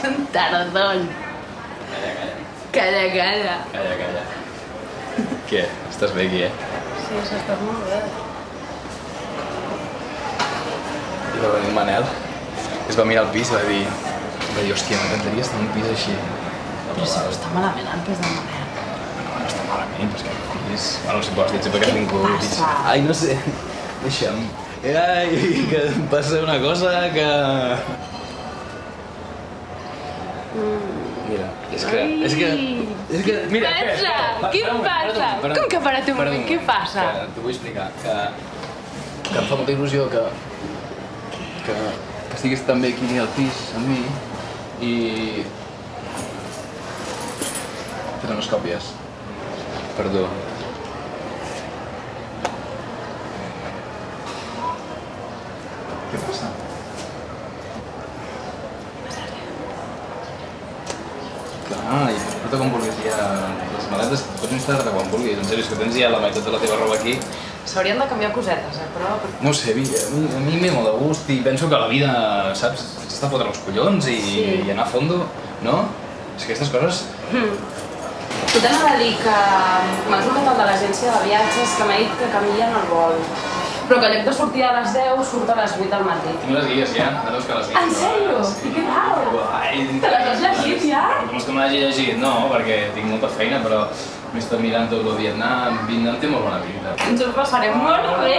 un tardón. Calla. Calla. Què? Estàs bé aquí, Sí, s'estàs molt bé. I va venir el Manel, es va mirar el pis i va dir, hòstia, m'encantaria estar en un pis així. Però si no està malament el pis del Manel. No està malament, però és que el pis... Bueno, si pots dir, sempre que has vingut... passa? Ai, no sé, deixa'm. Ai, que em passa una cosa que... Mira, és que... Mira, Passa! Què passa? Com que parat un moment? Què passa? T'ho vull explicar, que em fa molta il·lusió que estiguis també aquí al pis amb mi i... Tenen unes còpies. Perdó. Què passa? Clar, i porta com vulguis ja les maletes, pots instal·lar-te quan vulguis. En sèrio, és que tens ja la meitat de la teva roba aquí. S'haurien de canviar cosetes, però... No ho sé, a mi m'he molt de gust i penso que la vida, saps, s'està fotent els collons i anar a fondo, no? És que aquestes coses... Tu t'anava a dir que m'ha trucat el de l'agència de viatges que m'ha dit que canvien el vol. Però que en lloc de sortir a les 10, surt a les 8 del matí. Tinc les guies ja, no veus que les guies... En sèrio? I què tal? Te les has llegit ja? Com és que me l'hagi llegit? No, perquè tinc molta feina, però m'he estat mirant tot el Vietnam. Vietnam té molt bona pinta. Ens ho passarem molt bé!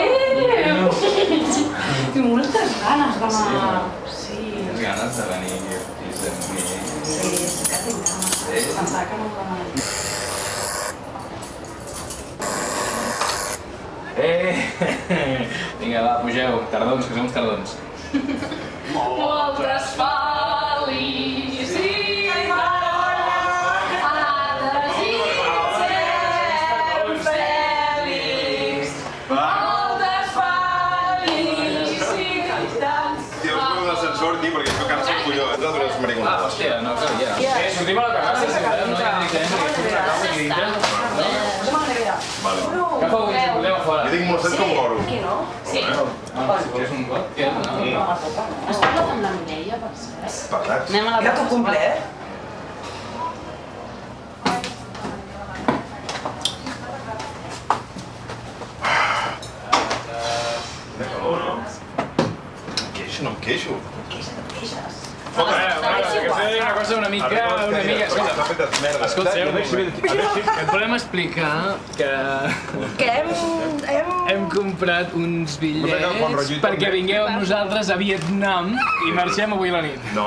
Tinc moltes ganes d'anar... Sí. Tens ganes de venir aquí al pis amb mi? Sí, sí que tinc ganes. Pensava que no ho demanaria. Vinga, va, pugeu. Tardons, que som uns tardons. Moltes felicitats a desitgem fèlix. Moltes felicitats. Tio, us veu l'ascensor aquí perquè això cansa el colló, de dones mariconades. Hòstia, no calia. Sortim a la terrassa, si voleu, no hi ha directament, perquè fem una causa aquí dintre. Vale. Què feu, si portem a fora? Jo tinc molt set com l'oro. Aquí no? Sí. Si vols un got, què? No. Has parlat amb la Mireia, per cert? Parlats. Anem a la Era tu cumple, eh? De calor, no? No em queixo. A veure, que sé una cosa una mica... Escolta, escolteu, et volem explicar que hem comprat uns bitllets perquè vingueu amb nosaltres a Vietnam i marxem avui a la nit. No.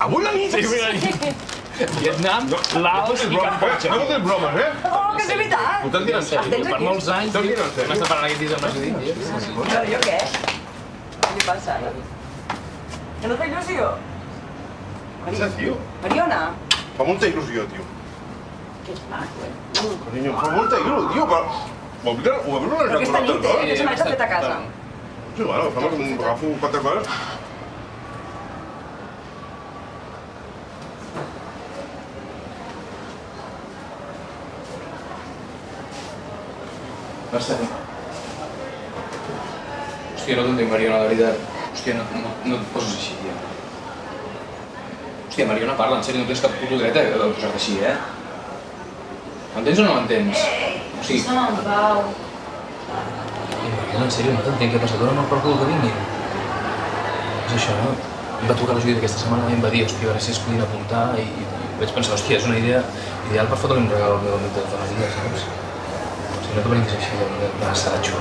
Avui la nit? Sí, avui a la nit. Vietnam, Laos i Cambodja. No fotis bromes, eh? Oh, que és veritat! Ho estan dient en sèrio? Per molts anys, hem estat parlant aquest dia amb la Judit. Però jo què? Què li passa? Que no té il·lusió? Sí, tio. Mariona? Fa molta il·lusió, tio. Que és maco, eh? Carinyo, fa molta il·lusió, tio, però... Ho va veure una Aquesta japoneta, nit, eh? Aquesta maleta feta a casa. Sí, bueno, agafo 4 coses. Marcel. Hòstia, no t'entenc, Mariona, la veritat. Hòstia, no et poses així, tio. Hòstia, Mariona, parla, en sèrio, no tens cap puto dret a posar-te així, eh? M'entens o no m'entens? O sigui... Som en Pau. Mariona, en sèrio, no t'entenc, què passa? Dóna'm per cul que vinguin. És això, no? Em va trucar la Judit aquesta setmana i em va dir, hòstia, a veure si es podien apuntar i vaig pensar, hòstia, és una idea ideal per fotre un regal al meu amic de tota la vida, saps? No te brinquis així, d'assaig o...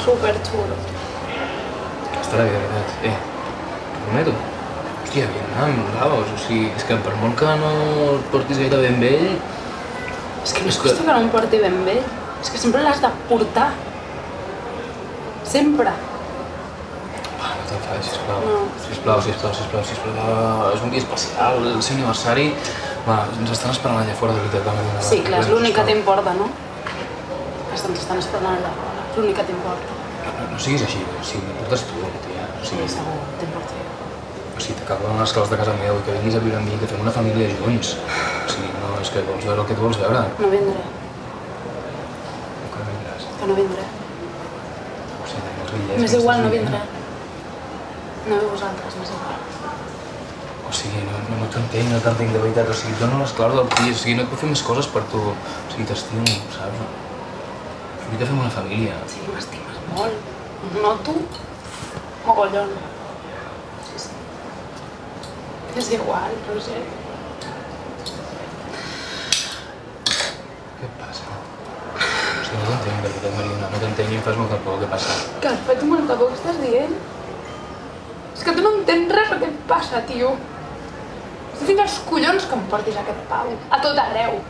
Superxulo. Estarà bé, de veritat. T'ho prometo. Hòstia, Vietnam, Laos, o sigui, és que per molt que no el portis gaire ben vell... És que no és que... Hosti, que no em porti ben bé. És que sempre l'has de portar. Sempre. Va, no t'enfadis, sisplau. No. Sisplau. És un dia especial, el seu aniversari. Va, ens estan esperant allà fora, de veritat. Sí, clar, és l'únic que t'importa, no? Que ens estan esperant allà fora. És l'únic que t'importa. No siguis així, o sigui, em portes tu, tia. O Sí, sigui, segur, t'importa. o sigui, t'acabo amb les claus de casa meu i que vinguis a viure amb mi, que fem una família junts. O sigui, no, és que vols veure el que tu vols veure. No vindré. Que no vindràs. Que no vindré. O sigui, tenim els bitllets. M'és que igual, no estàs vindré. dient. No ve vosaltres, m'és igual. sigui, no t'entenc, no t'entenc de veritat. O sigui, dona les claus del pis, o sigui, no et puc fer més coses per tu. O sigui, t'estimo, saps? Ahorita fem una família. Sí, m'estimes molt. No tu, mogollon. Sí. És igual, Roger. Què et passa? O sigui, no t'entenc, de veritat, Mariona, no t'entenc i em fas molta por. Què passa? Que et faig molta por, què estàs dient? És que tu no entens res del que et passa, tio. Estic fins als collons que em portis aquest pau. A tot arreu.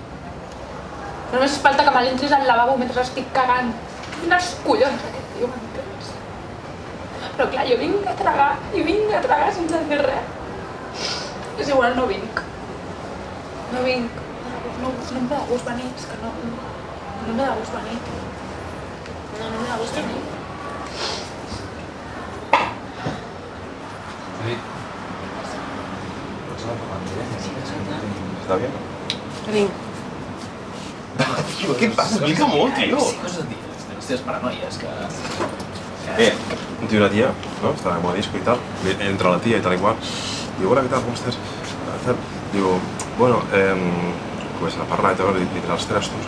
Només falta que me l'entris al lavabo mentre estic cagant. Estic fins als collons aquest tio, m'entens? Però clar, jo vinc a tragar sense fer res. És igual, no vinc. No vinc. No em ve de gust venir, és que no em ve de gust venir. No em ve de gust venir. ¿Está bien? Vinc. Tío, ¿qué pasa? Explica molt, tío. Sí, coses et dic, les teves paranoies, que... Un tío y una tía, ¿no? Estaba en disco y tal. Entra la tía y tal y cual. Digo, hola, ¿qué tal? ¿Cómo estás? Tal. Digo, bueno, pues a parlar y tal, y de los trastos.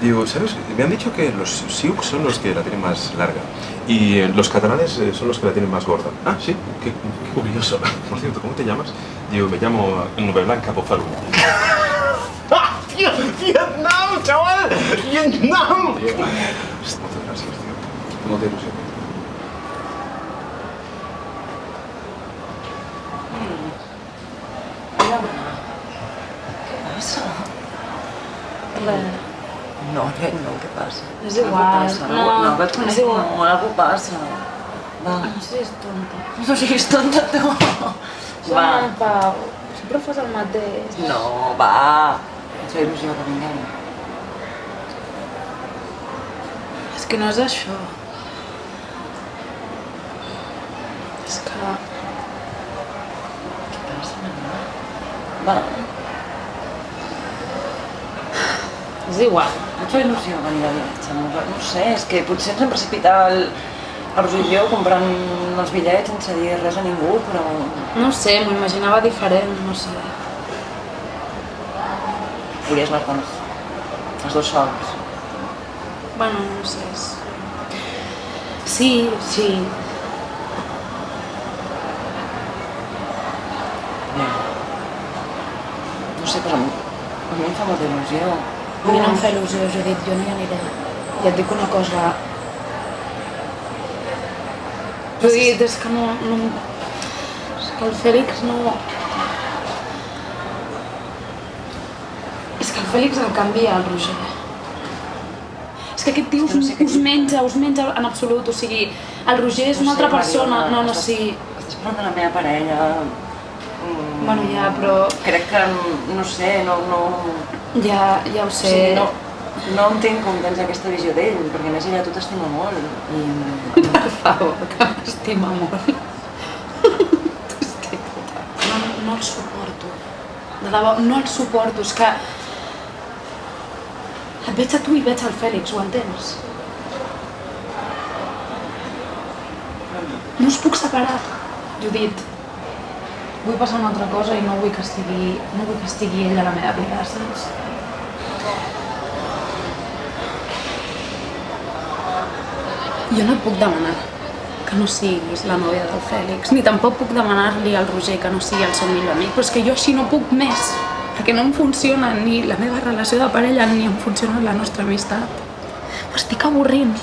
Digo, ¿sabes? Me han dicho que los sioux son los que la tienen más larga y los catalanes son los que la tienen más gorda. Ah, sí, qué curioso. Por cierto, ¿cómo te llamas? Digo, me llamo Nube Blanca Bofalo. ¡Ah, tío! ¡Vietnam, chaval! ¡Vietnam! Muchas gracias, tío. Molta il·lusió. Què passa? Res. No, què passa? És igual, No, que et conec molt, algú passa. Va. No siguis tonta. No siguis tonta, tu. Som en Pau. Sempre fas el mateix. No, va. Et fa il·lusió que vinguem. És que no és això. És que... Què passa, Maria? Va. És igual. Et fa il·lusió venir de viatge? No sé, és que potser ens hem precipitat el Roser i jo comprant els bitllets sense dir res a ningú, però... No ho sé, m'ho imaginava diferent, no sé. Volies anar-te'n els dos sols. Bueno, no sé. Sí. No. No sé, però a mi em fa molta il·lusió. A mi no em fa il·lusió, Judit, jo no hi aniré. I et dic una cosa... Judit, és que no... És que el Fèlix no... És que el Fèlix el canvia, el Roger. És que aquest tio us menja en absolut, o sigui, el Roger és una altra persona, no, sí. Estàs parlant de la meva parella... Bueno, ja, però... Crec que, no sé, no... Ja ho O sé. sigui, no entenc com tens aquesta visió d'ell, perquè a més ella a tu t'estima molt. Per favor, que m'estima molt. No el suporto. De debò, no el suporto, és que... Et veig a tu i veig al Fèlix, ho entens? No us puc separar, Judit. Vull passar una altra cosa i no vull que estigui ell a la meva vida, saps? Jo no et puc demanar que no siguis la nòvia del Fèlix, ni tampoc puc demanar-li al Roger que no sigui el seu millor amic, però és que jo així no puc més, perquè no em funciona ni la meva relació de parella ni em funciona la nostra amistat. M'estic avorrint.